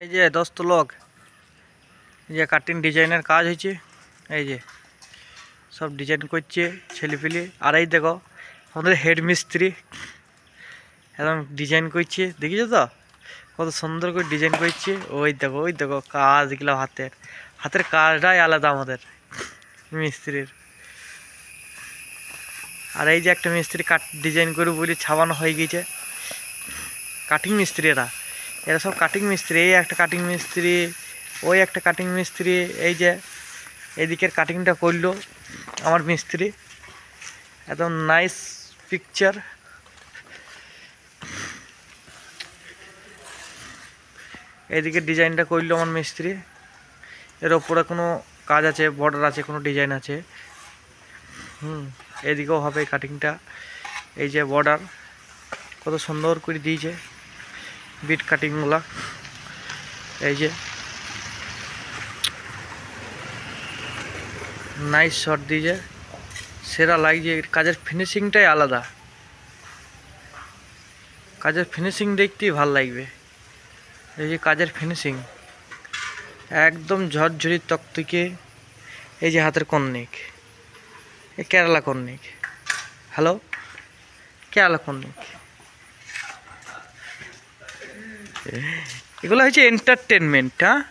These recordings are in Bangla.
এই যে দোস্ত লোক, এই যে কাটিং ডিজাইনের কাজ হয়েছে, এই যে সব ডিজাইন করছে ছেলেপিলে। আর এই দেখো আমাদের হেড মিস্ত্রি একদম ডিজাইন করছে, দেখিছো তো কত সুন্দর করে ডিজাইন করছে। ওই দেখো কাজগুলো হাতের হাতের কাজটাই আলাদা আমাদের মিস্ত্রির। আর এই যে একটা মিস্ত্রি কাট ডিজাইন করে বলি ছাপানো হয়ে গেছে। কাটিং মিস্ত্রি এরা সব কাটিং মিস্ত্রি। এই একটা কাটিং মিস্ত্রি, ওই একটা কাটিং মিস্ত্রি। এই যে এদিকের কাটিংটা করলো আমার মিস্ত্রি, একদম নাইস পিকচার। এইদিকে ডিজাইনটা করলো আমার মিস্ত্রি। এর ওপরে কোনো কাজ আছে, বর্ডার আছে, কোনো ডিজাইন আছে। এদিকেও হবে কাটিংটা। এই যে বর্ডার কত সুন্দর করে দিয়েছে, বিট কাটিংগুলা। এই যে নাইস শট দিয়েছে, সেরা লাগছে। কাজের ফিনিশিংটাই আলাদা, কাজের ফিনিশিং দেখতেই ভাল লাগবে। এই যে কাজের ফিনিশিং একদম ঝরঝরি তকতকে। এই যে হাতের কর্নিক, এই Kerala Cornick. Hello, Kerala Cornick. এগুলো হচ্ছে এন্টারটেনমেন্ট। হ্যাঁ,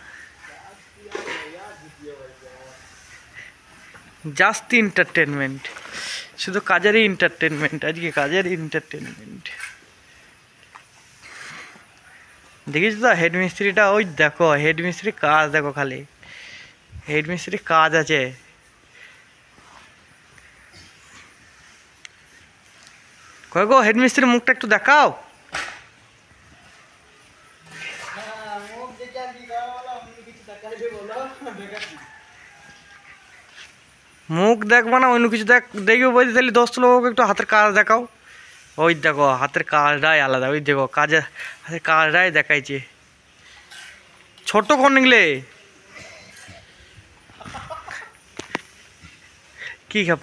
জাস্ট এন্টারটেনমেন্ট, শুধু কাজেরই এন্টারটেনমেন্ট। আজকে কাজের এন্টারটেনমেন্ট। দেখিস তো হেড মিস্ত্রিটা, ওই দেখো হেড মিস্ত্রি কাজ দেখো, খালি হেড মিস্ত্রি কাজ আছে। কয় গো হেড মিস্ত্রির মুখটা একটু দেখাও। মুখ দেখবো না, অন্য কিছু দেখবে বলতে, তাহলে 10 লোক একটু হাতের কাজ দেখাও। ওই দেখো হাতের কাজটাই আলাদা, ওই দেখো কাজের হাতের কাজটাই দেখাইছে। ছোট কোন নিগলে কি খাপা।